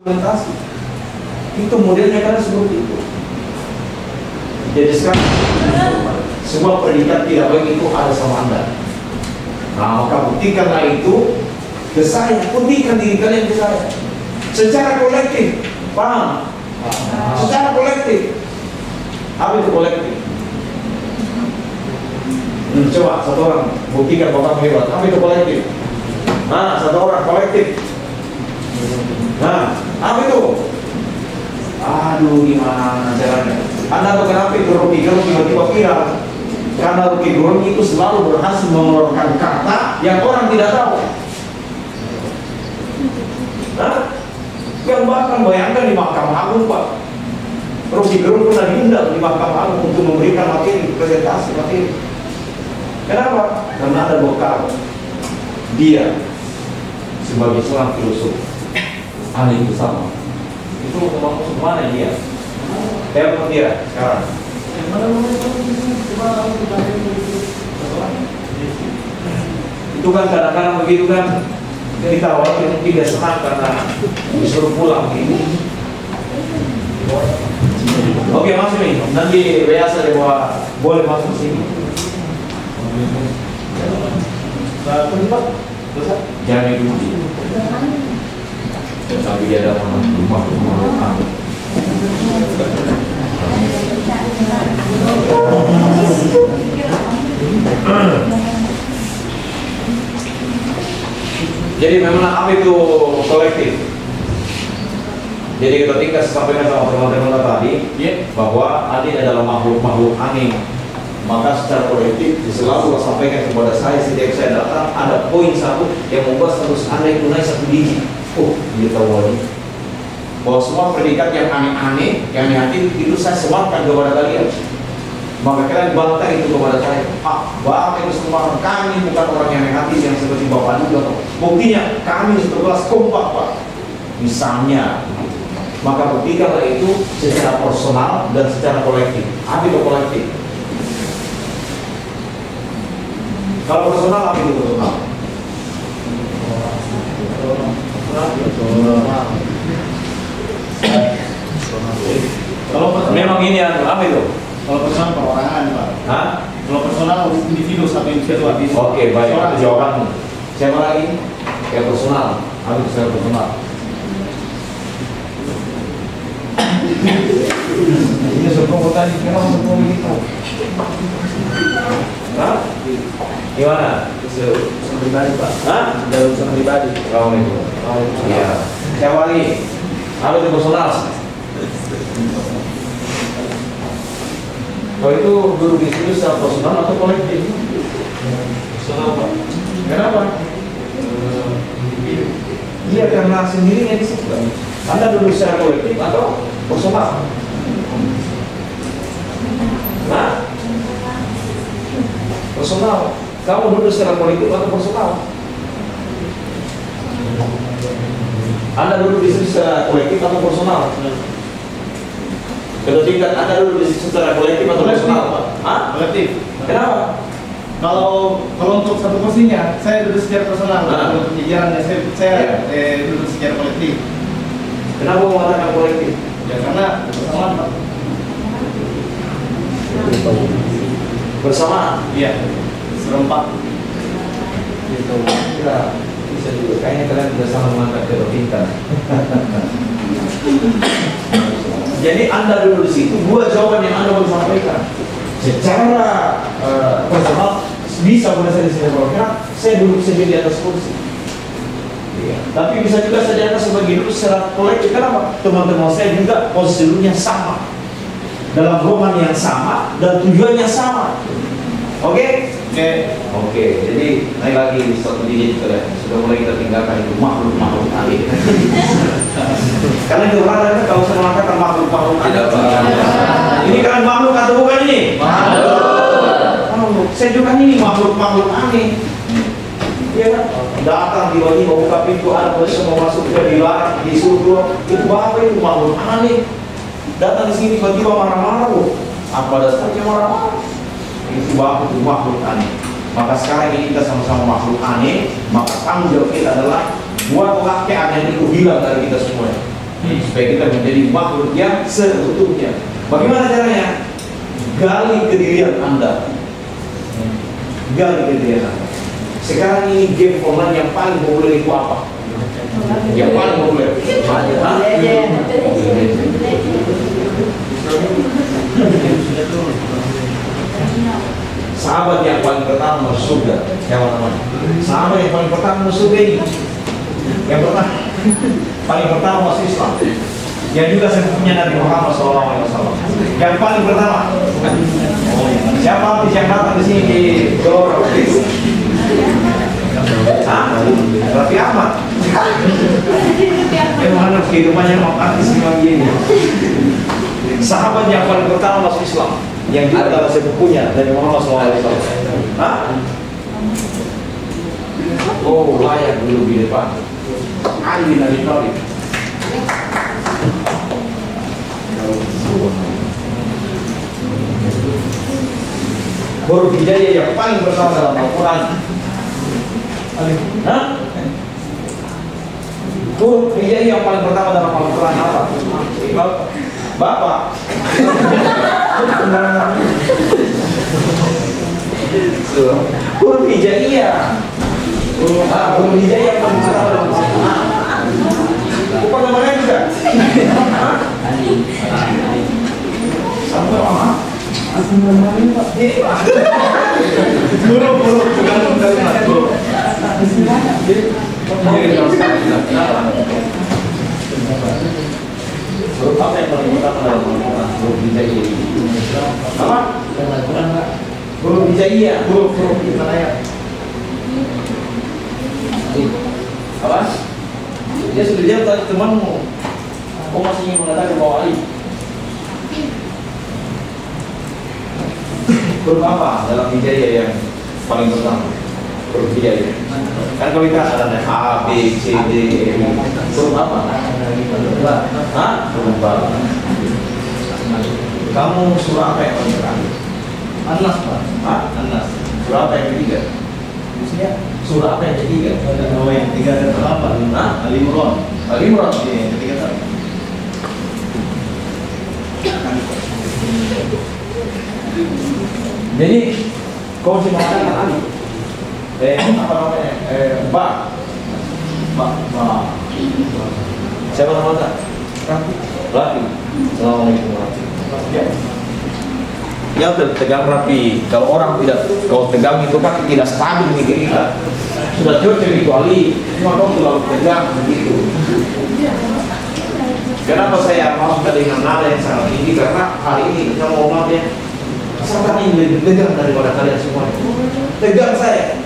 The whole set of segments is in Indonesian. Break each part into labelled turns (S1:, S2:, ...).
S1: implementasi. Itu modelnya kan seperti itu. Jadi sekarang semua predikat tidak baik itu ada sama Anda. Nah, maka buktikanlah itu ke saya, buktikan diri kalian ke saya secara kolektif, paham? Secara kolektif. Apa itu kolektif? Coba satu orang buktikan bapak hebat. Apa itu kolektif? Nah, satu orang kolektif. Nah, apa itu? Aduh, gimana caranya? Anda tahu kenapa itu Rocky Gerung tiba-tiba viral? Karena Rocky Gerung itu selalu berhasil mengeluarkan kata yang orang tidak tahu. Nah, yang bahkan bayangkan di Mahkamah Agung, Pak, Rocky Gerung pernah diundang di Mahkamah Agung untuk memberikan materi, presentasi materi. Kenapa? Karena ada bekal. Dia sebagai seorang filosof ahli itu sama. Itu mau masuk mana dia? Telepon dia sekarang. Itu kan kadang-kadang begitu kan, kita awalnya tidak senang karena disuruh pulang ini. Oke, masuk nih. Nanti biasa deh bahwa boleh masuk sini. Tempat jangan dulu. Sampai dia ada rumah. Jadi memang apa itu kolektif? Jadi kita tinggal sampaikan sama teman-teman tadi, bahwa adil adalah makhluk-makhluk aneh. Maka secara kolektif selalu sampaikan kepada saya setiap saya datang ada poin satu yang membuat status Anda itu naik satu digit. Oh, dia tahu ini. Bahwa semua predikat yang aneh-aneh, yang negatif itu saya sematkan kepada kalian. Maka kalian bantah itu kepada saya. Bapak itu semua kami bukan orang yang negatif yang seperti Bapak juga. Buktinya kami sekelas kompak, Pak. Misalnya, maka buktikanlah itu secara personal dan secara kolektif. Apa itu kolektif? Kalau personal, apa itu personal? Kalau memang ini apa itu?
S2: Kalau personal perorangan, Pak.
S1: Hah?
S2: Kalau personal individu satu individu.
S1: Oke, baik. Itu jawaban. Siapa lagi? Kayak personal. Apa itu secara personal? Ini sebelum tadi kenapa sebelum begitu? Hah? Gimana?
S2: Urusan pribadi, Pak.
S1: Hah?
S2: Ada urusan pribadi.
S1: Kalau itu. Iya. Siapa lagi? Apa itu personal? Kalau itu duduk di situ secara personal atau kolektif?
S2: Personal, Pak.
S1: Kenapa? Iya, karena sendirinya di situ. Anda duduk secara kolektif atau personal? Nah, personal. Kamu duduk secara kolektif atau personal? Anda duduk di situ secara kolektif atau personal? Ketika Anda duduk di situ secara kolektif atau personal? Hah?
S2: Kolektif.
S1: Kenapa?
S2: Kalau untuk satu kursinya, saya duduk secara personal. Kalau untuk jajarannya, saya duduk secara kolektif.
S1: Kenapa mengatakan kolektif?
S2: Ya karena bersamaan, Pak.
S1: Bersama?
S2: Iya. Serempak.
S1: Gitu. Ya, bisa juga. Kayaknya kalian sudah sama mengangkat ke pintar. Jadi Anda dulu di situ, dua jawaban yang Anda mau sampaikan. Secara personal bisa boleh saya disebutkan, saya duduk sendiri di atas kursi. Ya. Tapi bisa juga saya diangkat sebagai duduk secara kolektif. Kenapa? Teman-teman saya juga posisinya sama, dalam roman yang sama dan tujuannya sama. Oke? Oke. Jadi naik lagi satu digit kalian. Sudah mulai kita tinggalkan itu makhluk-makhluk aneh. Karena itu orang kalau saya mengatakan makhluk-makhluk aneh. Ini kalian makhluk atau bukan ini? Makhluk. Saya juga ini makhluk-makhluk aneh. Ya kan? Datang tiba-tiba buka pintu, ada polisi mau masuk ke dilarang, disuruh. Itu apa itu makhluk aneh? Datang di sini tiba-tiba marah-marah. Apa dasarnya marah-marah? Itu makhluk aneh. Maka sekarang ini kita sama-sama makhluk aneh. Maka tanggung jawab kita adalah buat laki aneh itu hilang dari kita semua. supaya kita menjadi makhluk yang seutuhnya. Bagaimana caranya? Gali kedirian Anda. Gali kedirian Anda. Sekarang ini game online yang paling populer itu apa? Yang paling populer. Sahabat yang paling pertama masuk surga, teman-teman. Sahabat yang paling pertama masuk surga ini. Yang pertama, paling pertama masuk Islam. Yang juga sepupunya Nabi Muhammad SAW. Yang paling pertama. Siapa artis yang datang di sini di Jawa? Raffi Ahmad. Emang kehidupannya artis memang gini. Sahabat yang paling pertama masuk Islam, yang juga adalah sepupunya dari Muhammad SAW. Oh, layak dulu di depan. Ali bin Abi Thalib. Huruf hijaiyah yang paling pertama dalam Al-Quran. Huruf hijaiyah yang paling pertama dalam Al-Quran apa? Bapak. Huruf hijaiyah. Huruf hijaiyah yang paling pertama dalam Al-Quran. Bukan namanya juga. Sampai apa? Aku namanya Pak. Huruf tergantung dari mana? Huruf apa yang paling pertama dalam Al-Quran? Huruf hijaiyah. Apa? Huruf hijaiyah. Huruf hijaiyah. Apa? Dia sudah jawab tadi temanmu. Kau masih ingin mengatakan bahwa Ali? Huruf apa dalam hijaiyah yang paling pertama? Huruf hijaiyah. Kan kalau kita ada A, B, C, D, E. Huruf apa? Huruf ba. Kamu surah apa yang paling terakhir? An-Nas, Pak. An-Nas. Surah apa yang ketiga? Surah apa yang ketiga?
S2: Oh, yang 3 dan 8. Al-Imran.
S1: Al-Imran.
S2: Yang ketiga tadi.
S1: Jadi kau sih mengatakan Ali. Apa namanya? Ba. Siapa namanya? Rafi. Assalamualaikum warahmatullahi wabarakatuh. Ya tegang rapi. Kalau orang tidak, kalau tegang itu kan tidak stabil nih kita. Sudah cocok kecuali cuma kau terlalu tegang begitu. Kenapa saya mau dengan nada yang sangat tinggi? Karena hari ini kita mau maaf ya, saya ini lebih tegang daripada kalian semua. Tegang saya.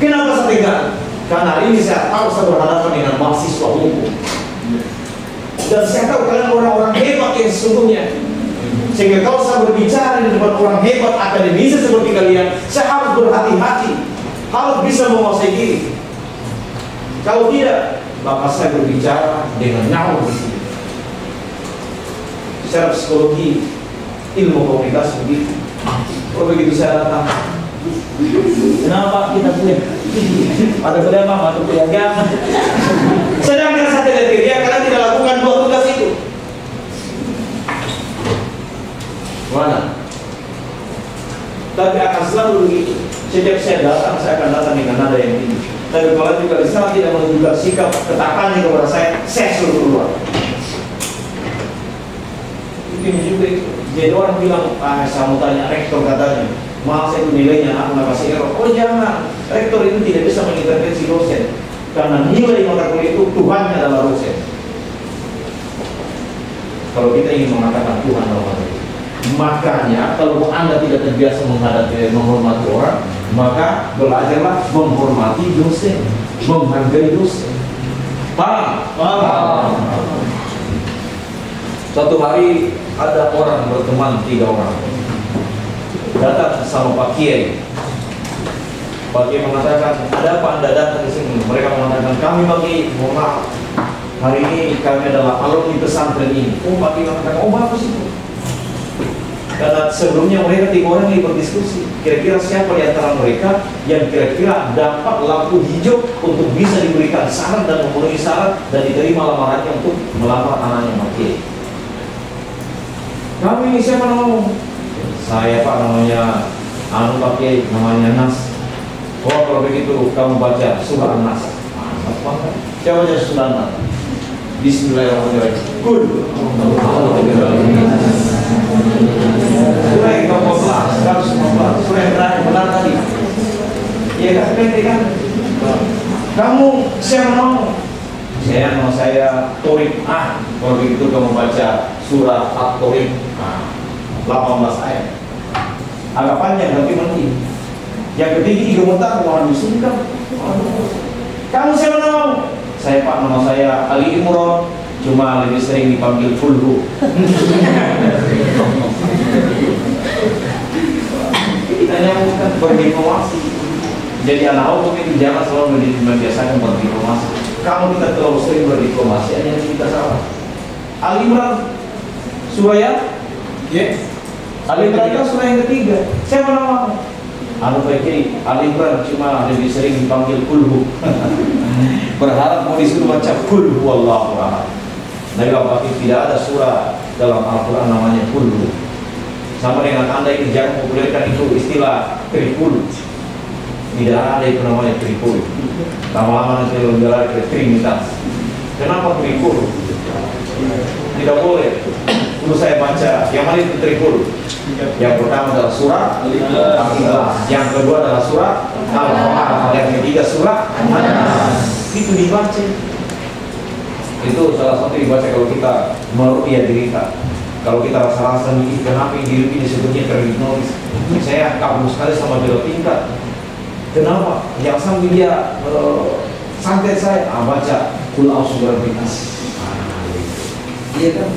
S1: Kenapa saya tegang? Karena hari ini saya tahu saya berhadapan dengan mahasiswa hukum. Dan saya tahu kalian orang-orang hebat yang sesungguhnya. Sehingga kalau saya berbicara di depan orang hebat akademisi seperti kalian, saya harus berhati-hati, harus bisa menguasai diri. Kalau tidak, maka saya berbicara dengan nyawa. Secara psikologi, ilmu komunikasi begitu. Kalau begitu saya datang, kenapa kita punya? Ada berdamai atau beragama? Sedangkan saya tidak dia karena tidak lakukan dua tugas itu. Mana? Tapi akan selalu begitu. Setiap saya datang, saya akan datang dengan nada yang tinggi. Tapi kalau juga di sana tidak menunjukkan sikap ketakannya kepada saya suruh keluar. Ini juga itu. Jadi orang bilang, saya mau tanya rektor katanya, maaf saya itu nilainya aku nggak kasih error. Oh jangan, rektor itu tidak bisa mengintervensi dosen. Karena nilai mata kuliah itu Tuhannya adalah dosen. Kalau kita ingin mengatakan Tuhan dalam hal itu. Makanya kalau Anda tidak terbiasa menghormati orang, maka belajarlah menghormati dosen, menghargai dosen. Paham? Suatu hari ada orang berteman 3 orang datang sama Pak Kiai. Pak Kiai mengatakan, ada apa Anda datang ke sini? Mereka mengatakan, kami Pak Kiai, mohon maaf, hari ini kami adalah alumni pesantren ini. Oh Pak Kiai mengatakan, oh bagus itu. Karena sebelumnya mereka 3 orang ini berdiskusi, kira-kira siapa di antara mereka yang kira-kira dapat lampu hijau untuk bisa diberikan syarat dan memenuhi syarat dan diterima lamarannya untuk melamar anaknya Maki. Kamu ini siapa namamu? Saya Pak, namanya Anu Pakai, namanya Nas. Oh kalau begitu kamu baca surah An-Nas. Siapa baca surah An-Nas? Bismillahirrahmanirrahim. Kul. Surah yang ke-15, 115, surah yang terakhir, benar tadi. Iya kan, kan? Kamu siapa namamu? Nama saya Torik. Kalau begitu kamu baca surah At-Torik 18 ayat. Agak panjang tapi penting. Yang ketiga gemetar, waduh sungkan. Kamu siapa namamu? Saya Pak, nama saya Ali Imron, cuma lebih sering dipanggil Fulhu. Kita nyambungkan berdiplomasi. Jadi anak hukum itu jangan selalu membiasakan berdiplomasi. Kamu kita terlalu sering berdiplomasi, hanya kita salah. Ali Imran, surah ya? Ali Imran itu surah yang ketiga. Siapa namamu? Anu Pakai, Ali Imran, cuma lebih sering dipanggil Fulhu. Berharap mau disuruh baca Qul huwallahu ahad. Nabi Pakai tidak ada surah dalam Al-Quran namanya Qul. Sama dengan Anda ini jangan populerkan itu istilah tripul. Tidak ada itu namanya tripul. Lama-lama nanti bergerak ke trinitas. Kenapa tripul? Tidak boleh. Dulu saya baca yang mana itu tripul. Yang pertama adalah surah Al-Ikhlas, yang kedua adalah surah Al-Qur'an, yang ketiga surah An-Nas. Itu dibaca. Itu salah satu dibaca kalau kita meruqyah diri kita. Kalau kita rasa-rasa nih, kenapa diri ini sebetulnya terhipnotis? Saya kagum sekali sama beliau tingkat. Kenapa? Yang sambil dia santet saya, baca Qul a'udzu birabbin nas. Iya kan?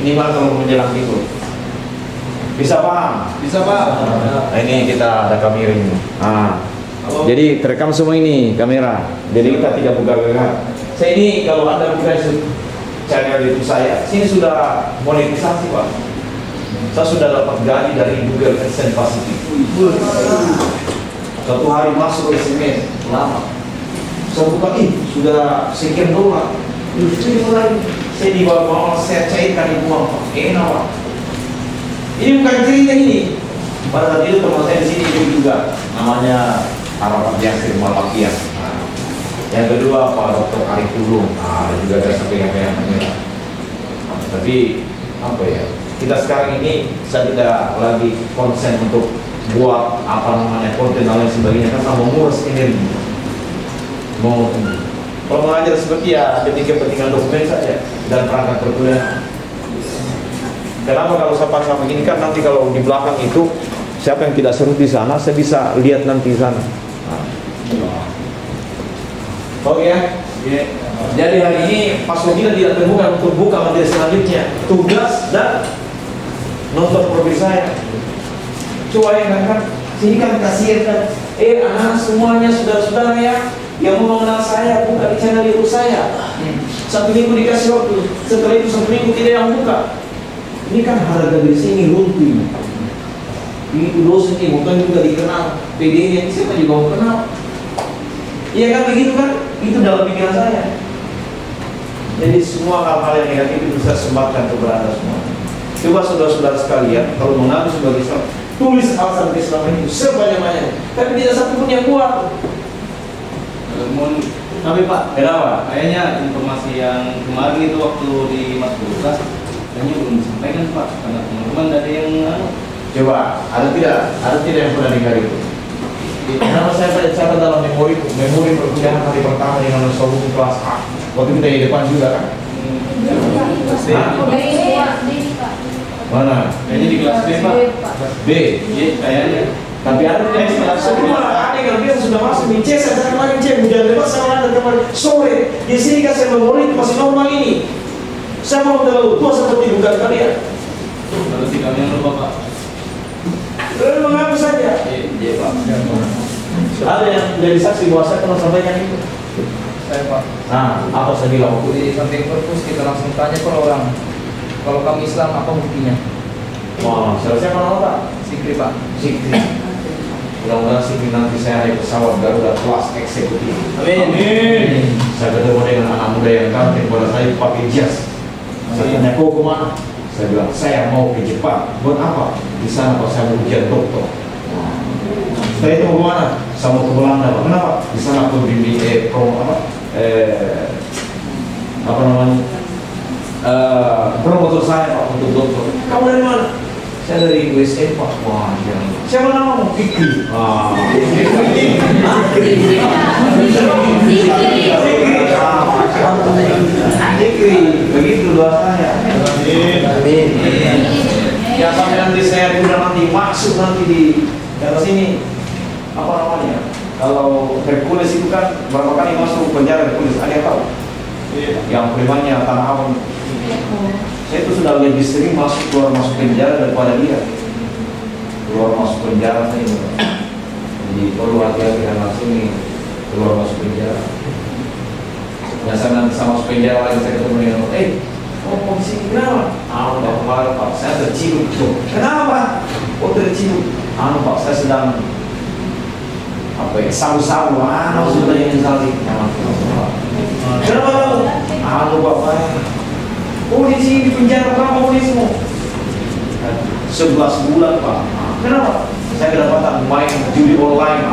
S1: Ini mah kalau menjelang itu. Bisa paham?
S2: Bisa Pak.
S1: Nah ini kita ada kamera ini. Jadi terekam semua ini kamera. Jadi kita tidak buka-buka. Saya ini kalau Anda buka channel itu saya, sini sudah monetisasi Pak. Saya sudah dapat gaji dari Google AdSense Pacific. Satu hari masuk SMS lama. Saya buka sudah sekian dolar. Justru mulai saya di bawah saya cairkan di uang Pak. Enak Pak. Ini bukan cerita ini. Pada saat itu teman saya di sini juga namanya Harapan Yasir Malakian. Yang kedua Pak Dr. Arif Ulum. Juga ada sampai yang merah. Tapi apa ya? Kita sekarang ini saya tidak lagi konsen untuk buat konten dan lain sebagainya karena menguras energi. Kalau mengajar seperti ya demi kepentingan dokumen saja dan perangkat perkuliahan. Kenapa kalau saya pasang begini kan nanti kalau di belakang itu siapa yang tidak seru di sana saya bisa lihat nanti di sana. Oke ya. Jadi hari ini paslon kita tidak terbuka untuk buka materi selanjutnya. Tugas dan nonton profil saya. Coba ya kan sini kan kasihan kan. Anak semuanya saudara-saudara ya yang mau mengenal saya buka di channel YouTube saya. 1 minggu dikasih waktu. Setelah itu 1 minggu tidak yang buka. Ini kan harga dari sini runtuh. Ini dosen ini bukan juga dikenal. PD-nya siapa juga mau kenal. Iya kan begitu kan? Itu dalam pikiran saya. Jadi semua hal-hal yang negatif itu bisa sembahkan kepada semua. Coba saudara-saudara sekalian, kalau mengaku sebagai Islam, tulis alasan Islam itu sebanyak-banyaknya. Tapi tidak satu pun yang kuat.
S2: Tapi Pak,
S1: kenapa?
S2: Kayaknya informasi yang kemarin itu waktu di Mas Kulkas kayaknya belum disampaikan Pak, karena teman-teman ada yang
S1: coba, ada tidak yang pernah dengar itu? Karena saya catat dalam memori perkuliahan hari pertama dengan solusi kelas A. Waktu kita di depan juga kan? Mana?
S2: Kayaknya di kelas B Pak.
S1: B?
S2: Iya, kayaknya.
S1: Tapi ada semua ada yang bilang sudah masuk di C, saya kemarin C, hujan lebat sama ada kemarin sore. Di sini kan saya memori masih normal ini. Saya mau terlalu tua seperti bukan kalian.
S2: Berarti kalian lupa Pak.
S1: Lalu mengaku saja.
S2: Iya Pak.
S1: Ada yang dari saksi bahwa saya pernah sampaikan itu.
S3: Saya Pak.
S1: Apa saya bilang?
S3: Waktu di samping perpus kita langsung tanya per orang. Kalau kamu Islam apa buktinya?
S1: Wah, selesai mana Pak?
S2: Sikri Pak.
S1: Sikri. Mudah-mudahan Sikri nanti saya naik pesawat Garuda kelas eksekutif.
S2: Amin.
S1: Saya ketemu dengan anak muda yang ganteng pada saya pakai jas. Saya tanya, kau kemana? Saya bilang, saya mau ke Jepang. Buat apa? Di sana Pak, saya mau ujian doktor. Setelah itu mau kemana? Saya mau ke Belanda Pak. Kenapa? Di sana aku promotor saya Pak untuk dokter. Kamu dari mana? Saya dari USA Pak. Wah, siapa namamu? Fikri. Fikri, begitu doa saya. Amin. Ya sampai nanti saya udah nanti masuk nanti di sini apa namanya? Kalau Hercules itu kan berapa kali masuk penjara Hercules? Ada yang tahu? Yang primanya tanah abang. Saya itu sudah lebih sering keluar masuk penjara daripada dia. Keluar masuk penjara saya ini. Jadi perlu hati-hati anak sini keluar masuk penjara. Biasanya nanti sama masuk penjara lagi saya ketemu dengan mau di sini kenapa? Pak kemarin Pak, saya tercium tuh. Kenapa? Kok tercium? Pak, saya sedang sabu-sabu. Maksudnya yang saling. Kenapa? Bapak. Oh di sini di penjara berapa polismu? 11 bulan Pak. Kenapa? Saya kedapatan main judi online.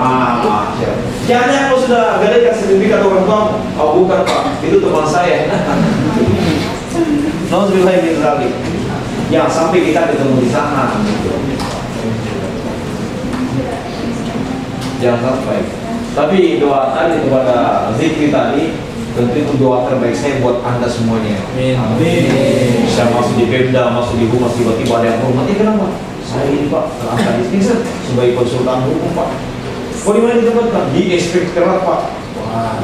S1: Jangan kau sudah gadaikan sertifikat orang tuamu? Oh bukan Pak, itu teman saya. Nauzubillah min dzalik. Ya sampai kita ketemu di sana. Jangan sampai. Tapi doa tadi kepada zikir tadi, tentu itu doa terbaik saya buat Anda semuanya. Amin. Saya masuk di Pemda, masuk di humas, tiba-tiba ada yang hormati, kenapa? Saya ini Pak, terangkat dispenser sebagai konsultan hukum Pak. Kok di mana ditempatkan? Di inspektorat Pak. Wah,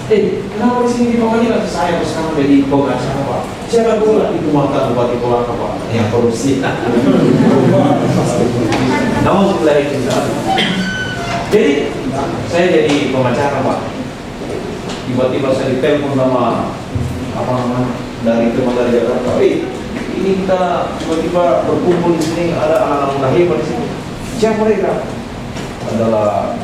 S1: kenapa di sini di pengadilan? Saya sekarang jadi pengacara Pak. Siapa pula itu mantan bupati Kolaka Pak yang korupsi. Namun setelah itu, jadi saya jadi pengacara Pak. Tiba-tiba saya ditelepon sama dari teman dari Jakarta. Ini kita tiba-tiba berkumpul di sini, ada anak-anak muda hebat di sini. Siapa mereka? Adalah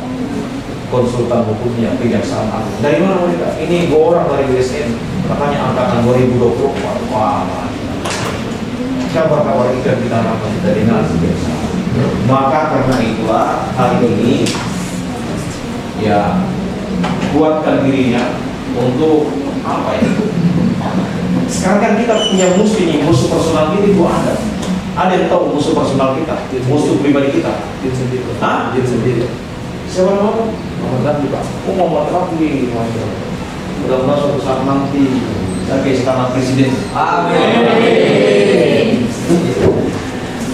S1: konsultan hukumnya Kejaksaan Agung. Dari mana mereka? Ini 2 orang dari USN, katanya angkatan 2020. Wah, siapa kabar ikan kita dapat dari nasi biasa. Maka karena itulah hari ini ya kuatkan dirinya untuk apa ya? Sekarang kan kita punya musuh ini, musuh personal kita itu ada. Ada yang tahu musuh personal kita, musuh pribadi kita? Diri sendiri. Hah? Diri sendiri. Siapa nama? Muhammad Rafi Pak. Oh Muhammad Rafi. Mudah-mudahan suatu saat nanti saya ke istana presiden. Amin.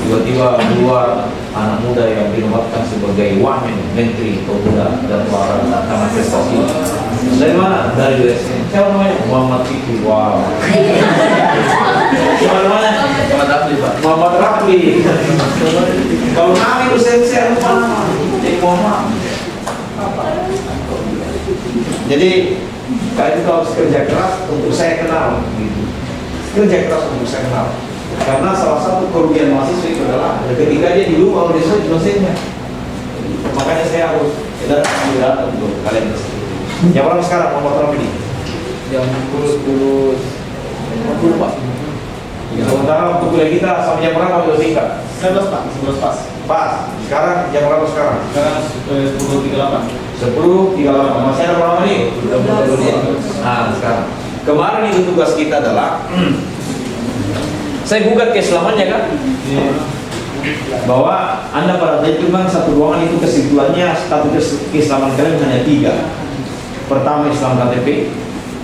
S1: Tiba-tiba keluar anak muda yang dinobatkan sebagai wamen menteri pemuda dan olahraga karena prestasi. Dari mana? Dari USN. Siapa namanya? Muhammad Fikri. Wow. Siapa namanya? Muhammad Rafi Pak. Muhammad Rafi. Kalau kami itu saya lupa nama. Jadi Muhammad. Jadi kalian itu harus kerja keras untuk saya kenal. Gitu. Kerja keras untuk saya kenal. Karena salah satu kerugian mahasiswa itu adalah ketika dia di rumah oleh dosennya. Makanya saya harus datang untuk kalian. Yang orang sekarang nomor berapa ini? Yang lulus 40 Pak. Sementara waktu kuliah kita sampai jam berapa itu tingkat?
S2: 11 Pak, 11 pas.
S1: Pas. Sekarang jam berapa sekarang?
S2: Sekarang 10.38.
S1: 10.38. Masih ada berapa nih? Nah sekarang. Kemarin itu tugas kita adalah saya gugat keislamannya kan? Bahwa Anda pada saat itu kan satu ruangan itu kesimpulannya status keislaman kalian hanya 3. Pertama Islam KTP,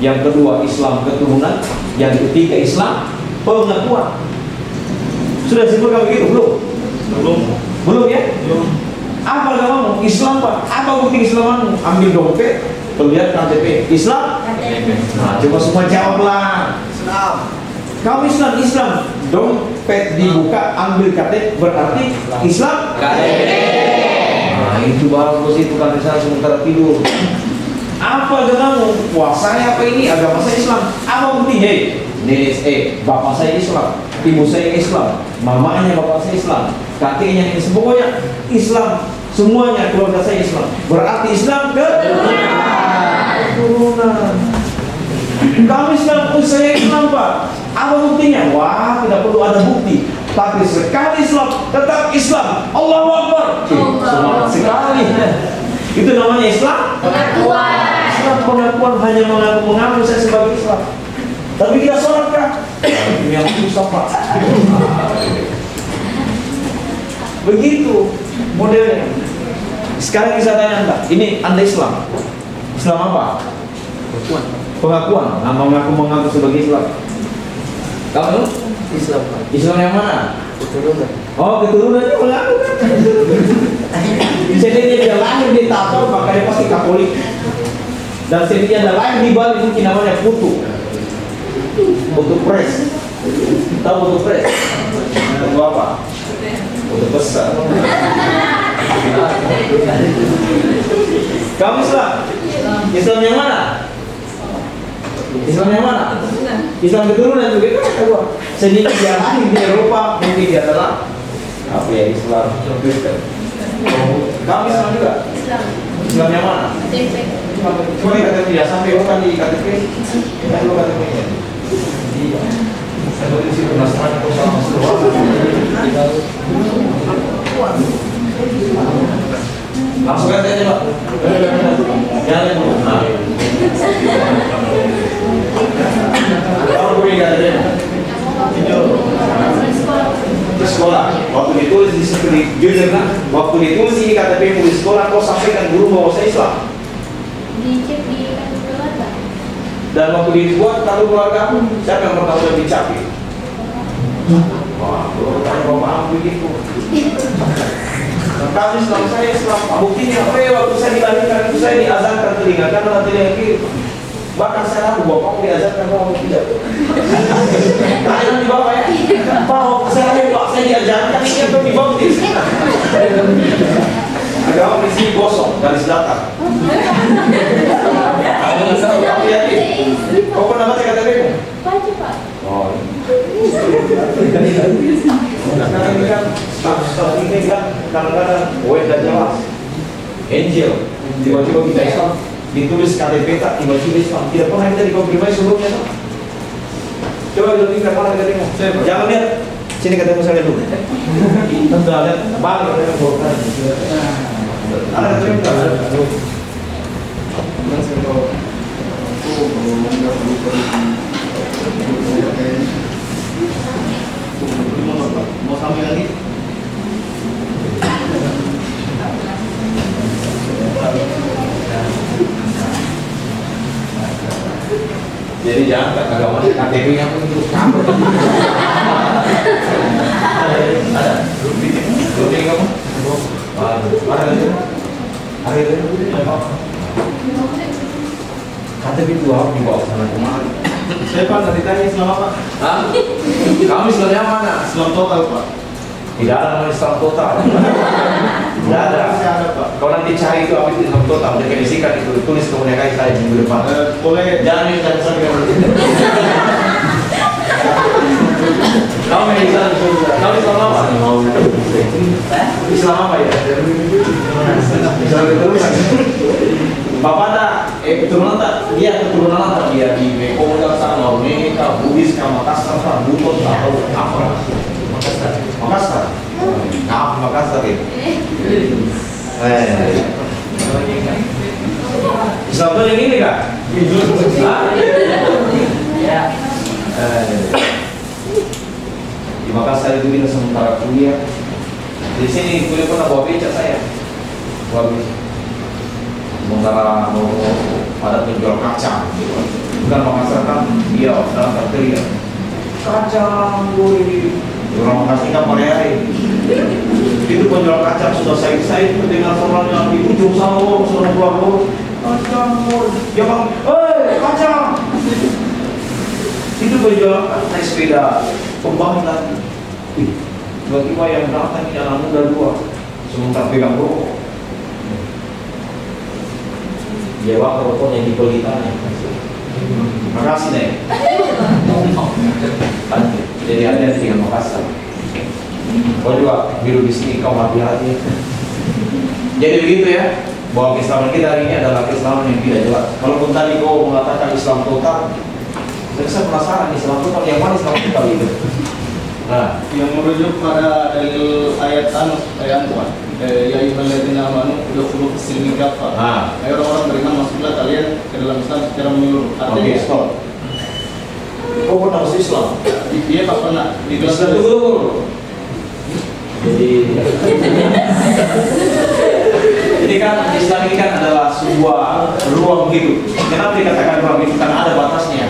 S1: yang kedua Islam keturunan, yang ketiga Islam pengakuan. Sudah simpulkan begitu belum? Belum ya? Belum. Apa agamamu? Islam Pak. Apa bukti Islamanmu? Ambil dompet, lihat KTP. Islam? Nah, coba semua jawablah. Islam. Kamu Islam. Dompet dibuka, ambil KTP, berarti Islam? KTP. Nah, itu bagus itu kan saya sementara tidur. Apa agamamu? Wah saya apa ini? Agama saya Islam. Apa bukti? Hei, bapak saya Islam. ibu saya Islam, mamanya bapak saya Islam, kakeknya ini semuanya Islam, semuanya keluarga saya Islam. Berarti Islam keturunan. Kami Islam, saya Islam Pak. Apa buktinya? Wah, tidak perlu ada bukti. Tapi sekali Islam, tetap Islam. Allahu Akbar. Semangat sekali. Itu namanya Islam pengakuan. Islam pengakuan, hanya mengaku saya sebagai Islam. Tapi kita sholat kah? Yang susah Pak. Begitu modelnya. Sekarang bisa tanya Anda, ini Anda Islam? Islam apa? Pengakuan. Nah, mengaku sebagai Islam. Kamu?
S3: Islam.
S1: Islam yang mana?
S3: Keturunan.
S1: Oh, keturunannya mengaku kan? Sebenarnya dia lahir di Tato, maka dia pasti Katolik. Dan sebenarnya dia lahir di Bali, mungkin namanya Putu. Putu Pres. Tahu Putu Pres? Putu apa? Putu besar. Kamu Islam? Islam yang mana? Islam yang mana? Islam keturunan juga kan? Sedikit dia lahir di Eropa, mungkin dia adalah apa ya, Islam Kristen. Kamu Islam juga? Islam yang mana? Coba KTP ya, sampai bukan di KTP. Kita dulu KTP-nya. Saya di situ penasaran kok sama seluruh. Langsung aja Pak. Jangan dulu. Kalau gue nggak ada di sekolah, waktu ditulis di situ di judul kan, waktu ditulis ini KTP di sekolah, kau sampaikan guru bahwa saya Islam.
S4: Dicek di kartu keluarga.
S1: Dan waktu dibuat kartu keluarga, siapa yang pertama udah dicapin? Wah, kalau tanya bapak begitu. Kami Islam, saya Islam. Buktinya, waktu saya dilahirkan itu saya diazankan telinga karena telinga kiri. Bahkan saya lalu bapak diazankan bahwa tidak. Tanya di bawah ya. Pak, saya diajarkan ini atau dibaptis. Agama di sini kosong, garis datar. Kamu yakin? Kau pernah baca KTP-mu?
S4: Baca Pak.
S1: Oh. Karena ini kan status ini kan kadang-kadang dan jelas. Angel, tiba-tiba kita Islam, ditulis KTP tak tiba-tiba Islam. Tidak pernah kita dikonfirmasi sebelumnya. Coba kita tinggal mana KTP-mu? Jangan lihat. Sini ketemu saya dulu. Tentu lihat balik dari bawah. Ada cerita.
S2: Mau sambil lagi?
S1: Jadi jangan agama KTP-nya pun itu kamu. Ada. Rutin kamu? Ada itu. Ada itu. KTP itu harus dibawa ke sana kemari.
S2: Saya Pak, nanti tanya Islam apa?
S1: Hah? Kamu Islam yang mana?
S2: Islam total Pak.
S1: Tidak ada namanya Islam total. Tidak ada.
S2: Saya ada Pak.
S1: Kalau nanti cari itu apa itu Islam total, definisikan itu, tulis kemudian kali saya minggu depan.
S2: Boleh.
S1: Jangan jangan sampai kamu yang Islam, kamu Islam apa? Islam apa ya? Islam keturunan. Bapak ada keturunan tak? Dia keturunan apa? Dia di Mekong, sama Ormeka, Bugis, Makassar, Buton, atau apa? Makassar. Apa Makassar itu? Islam itu yang ini kak? Di Makassar itu kita sementara kuliah. Di sini kuliah pernah bawa becak saya. Bagus. Sementara mau ada penjual kacang. Bukan Makassar kan? Dia dalam kriteria kacang boleh. Orang Makassar kan Maleari. Itu penjual kacang sudah saya mendengar suaranya di ujung sana sudah keluar kacang dia bilang, hei kacang. Itu penjual naik sepeda pembangunan. Tiba-tiba yang datang ini anak muda dua, sementara pegang rokok. Dia bakar rokoknya di pelitanya. Makasih nih. Jadi Jadi ada tinggal Makassar. Kau juga biru di sini, kau hati-hati. Jadi begitu ya, bahwa keislaman kita hari ini adalah keislaman yang tidak jelas. Kalaupun tadi kau mengatakan Islam total, saya penasaran Islam total yang mana Islam total itu? Nah,
S2: yang merujuk pada dalil ayat ayat Quran. Ya ayyuhalladzina amanu udkhulu fis-silmi kaffah. Ayo orang-orang beriman masuklah kalian ke dalam Islam secara menyeluruh. Artinya
S1: stop. Kau pernah masuk Islam?
S2: Iya Pak, pernah. Di kelas
S1: Islam dulu. Jadi kan Islam ini kan adalah sebuah ruang hidup. Kenapa dikatakan ruang hidup? Karena ada batasnya.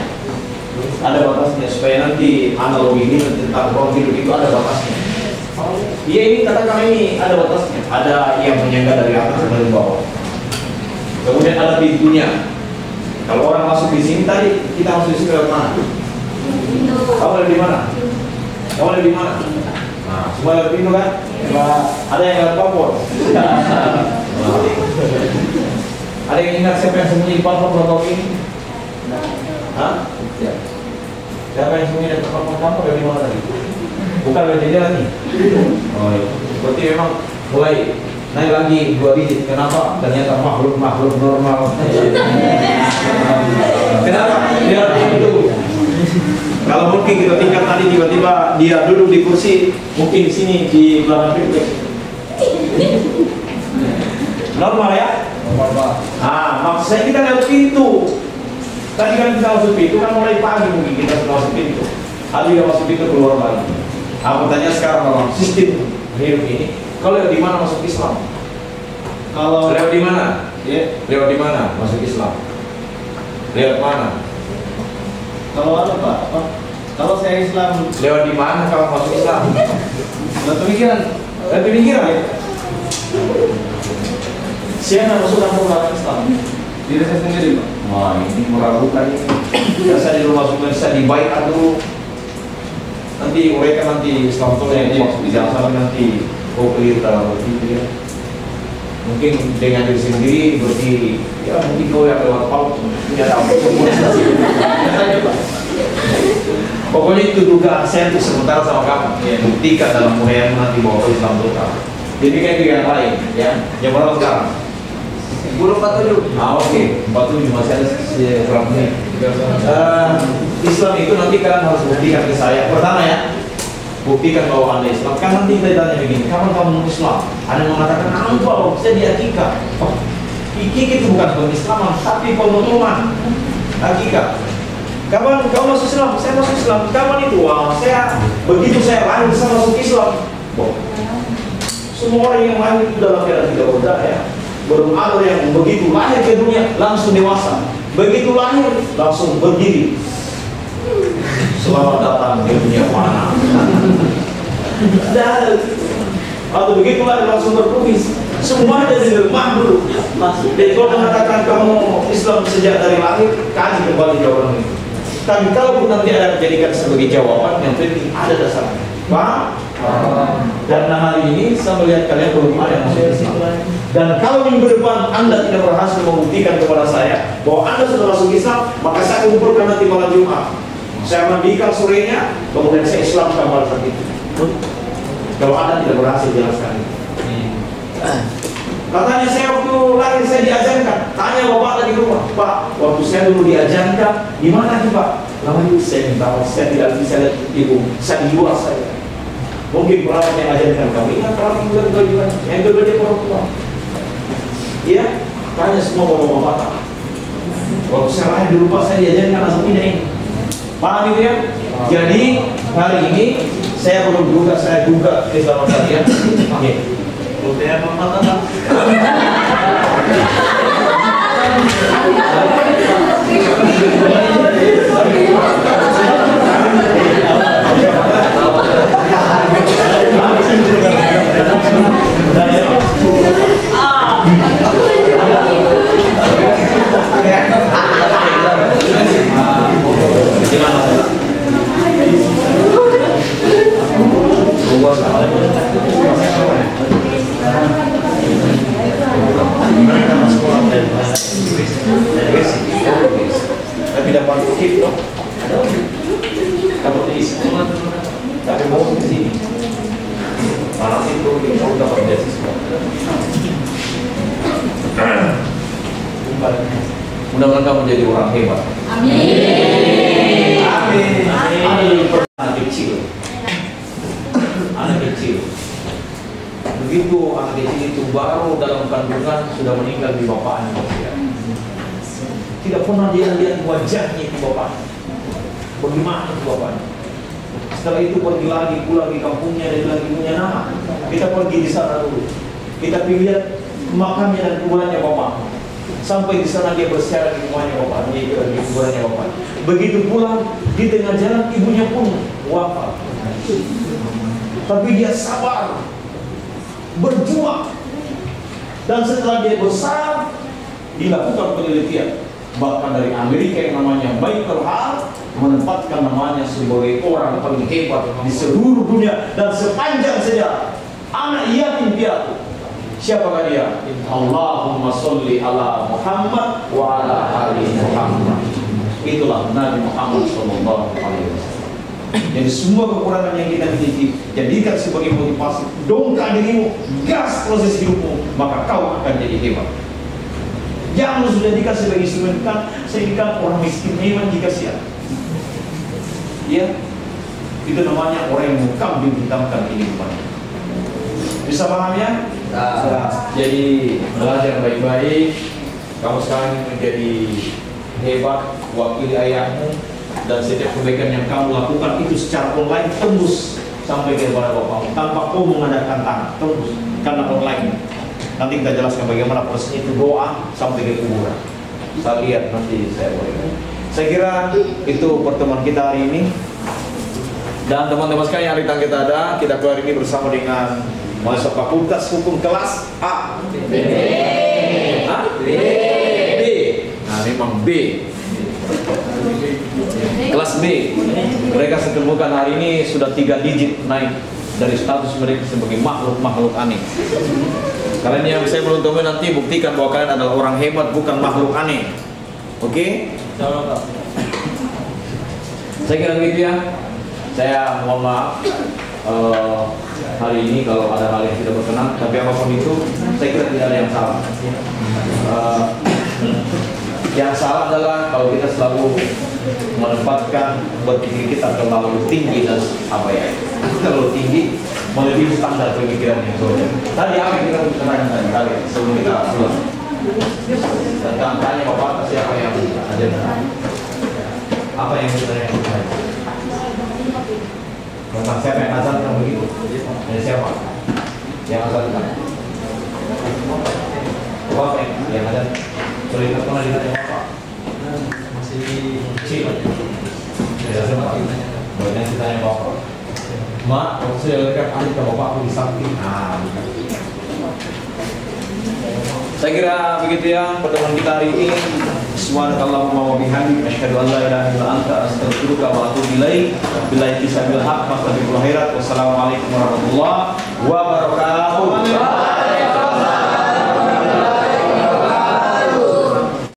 S1: Ada batasnya supaya nanti analogi ini tentang ruang hidup itu ada batasnya. Iya ini katakan ini ada batasnya. Ada yang menyangga dari atas dan dari bawah. Kemudian ada pintunya. Kalau orang masuk di sini tadi kita masuk di sini lewat mana? Kamu ada di mana? Kamu ada di mana? Nah, semua lewat pintu kan? Ada yang lewat paspor. Ada yang ingat siapa yang sembunyi di paspor berapa ini? Hah? Ya. Siapa yang sembunyi di paspor kamu dari mana tadi? Bukan dari jalan nih. Oh iya. Berarti memang mulai naik lagi 2 digit. Kenapa? Ternyata makhluk normal. Kenapa? Dia itu. Kalau mungkin kita tinggal tadi tiba-tiba dia duduk di kursi, mungkin di sini di belakang pintu. Normal ya? Normal. Maksudnya kita lewat pintu. Tadi kan kita masuk pintu kan mulai pagi mungkin kita sudah masuk pintu. Habis kita masuk pintu keluar lagi. Aku tanya sekarang dalam sistem hidup ini, kau lewat di mana masuk Islam?
S2: Kalau
S1: lewat di mana?
S2: Ya.
S1: Lewat di mana masuk Islam? Lewat mana?
S2: Kalau apa Pak? Apa? Kalau saya Islam,
S1: lewat di mana kalau masuk Islam?
S2: lewat pemikiran.
S1: Lewat pemikiran. Siapa masuk kampung orang Islam?
S2: Diri saya sendiri Pak.
S1: Wah ini meragukan ini. Biasa di rumah sudah bisa dibaikkan dulu. Nanti mereka nanti Islam itu yang dimaksud di sana nanti kau keliru dalam berpikir ya. Mungkin dengan diri sendiri berarti ya mungkin kau yang lewat paut tidak ada pokoknya itu dugaan saya untuk sementara sama kamu ya, buktikan dalam muhayam nanti bahwa kau Islam total. Jadi kayak yang lain ya, yang berapa sekarang? 47. Oke, 47 masih ada kurang menit. Islam itu nanti kalian harus buktikan ke saya. Pertama ya, buktikan bahwa Anda Islam. Kan nanti kita tanya begini, kapan kamu Islam? Anda mengatakan, engkau, saya di akikah. Akikah itu bukan pengislaman, tapi pemotongan akikah. Kapan kamu masuk Islam? Saya masuk Islam. Kapan itu? Wah, saya begitu saya lahir bisa masuk Islam. Semua orang yang lahir itu dalam keadaan tidak berdaya. Belum ada yang begitu lahir ke dunia langsung dewasa, begitu lahir langsung berdiri. Selamat datang di dunia mana? Atau begitu lahir langsung berkumis. Semua ada di rumah dulu. Jadi kalau mengatakan kamu Islam sejak dari lahir, kaji kembali jawaban itu. Tapi kalau nanti ada dijadikan sebagai jawaban, yang penting ada dasarnya. Paham? Dan hari ini saya melihat kalian belum ada yang masuk Islam. Dan kalau minggu depan Anda tidak berhasil membuktikan kepada saya bahwa Anda sudah masuk Islam, maka saya kumpulkan nanti malam Jumat. Saya mandikan sorenya, kemudian saya Islamkan pada saat itu. Kalau Anda tidak berhasil jelaskan itu. Katanya saya waktu lahir saya diajarkan. Tanya bapak tadi di rumah, Pak, waktu saya dulu diajarkan, di mana sih Pak? Lama itu saya minta, saya tidak bisa lihat ibu, saya di luar saya. Mungkin perawat yang ajarkan kami, ingat perawat yang berbeda orang tua. Iya, tanya semua bapak-bapak. Waktu saya lahir dulu Pak, saya diajarkan langsung pindah ini. Paham itu ya? Jadi hari ini saya perlu juga saya duga keislaman kalian. Oke. Saya mengatakan. Tapi dapat kip dong. Dapat isi. Tapi mau ke sini. Malam itu kita dapat beasiswa. Mudah-mudahan kamu jadi orang hebat.
S4: Amin.
S1: Amin. Anak kecil. Anak kecil. Begitu anak kecil itu baru dalam kandungan sudah meninggal di bapaknya. Tidak pernah dia lihat wajahnya itu bapaknya. Bagaimana itu bapaknya? Setelah itu pergi lagi pulang di kampungnya dan lagi punya nama. Kita pergi di sana dulu. Kita lihat makamnya dan kuburannya bapak. Sampai di sana dia bersiaran di rumahnya bapak, di kuburannya bapak. Begitu pulang di tengah jalan ibunya pun wafat. Tapi dia sabar, berjuang, dan setelah dia besar dilakukan penelitian. Bahkan dari Amerika yang namanya Michael Hart menempatkan namanya sebagai orang paling hebat di seluruh dunia dan sepanjang sejarah. Anak yatim piatu. Siapakah dia? Allahumma sholli ala Muhammad wa ala ali Muhammad. Itulah Nabi Muhammad sallallahu alaihi wasallam. Jadi semua kekurangan yang kita miliki jadikan sebagai motivasi. Dongkrak dirimu, gas proses hidupmu, maka kau akan jadi hebat. Jangan sudah jadikan sebagai instrumen kan, sehingga orang miskin memang jika siap. Ya, itu namanya orang yang mengkambing hitamkan kehidupannya. Bisa paham ya? Jadi belajar baik-baik. Kamu sekarang menjadi hebat, wakili ayahmu, dan setiap kebaikan yang kamu lakukan itu secara online tembus sampai kepada bapakmu tanpa kau mengadakan tangan, tembus karena online. Nanti kita jelaskan bagaimana prosesnya itu doa sampai ke kuburan. Saya lihat nanti saya boleh. Saya kira itu pertemuan kita hari ini. Dan teman-teman sekalian yang hari kita ada, kita keluar ini bersama dengan mahasiswa Fakultas Hukum kelas A. B. B. Nah, memang B. Kelas B. Mereka setemukan hari ini sudah 3 digit naik dari status mereka sebagai makhluk-makhluk aneh. Kalian yang saya belum temukan nanti buktikan bahwa kalian adalah orang hebat, bukan makhluk aneh. Oke? Saya kira begitu ya. Saya mohon maaf hari ini kalau ada hal yang tidak berkenan, tapi apapun itu saya kira tidak ada yang salah. Yang salah adalah kalau kita selalu menempatkan berpikir kita terlalu tinggi dan apa ya, terlalu tinggi melebihi standar pemikiran yang soalnya. Tadi apa yang kita bicarakan tadi sebelum kita pulang tentang tanya bapak siapa yang ada, apa yang kita tanya tentang siapa yang azankan begitu, dari siapa yang azankan, bapak yang ada cerita pernah ditanya bapak masih kecil, tidak sempat banyak ditanya bapak. Mak, waktu saya lihat adik ke bapakku di samping. Saya kira begitu ya pertemuan kita hari ini. Subhanakallahumma wa bihamdika asyhadu an la ilaha illa anta astaghfiruka wa atubu ilaik. Billahi taufiq wal haq. Wassalamualaikum warahmatullahi wabarakatuh.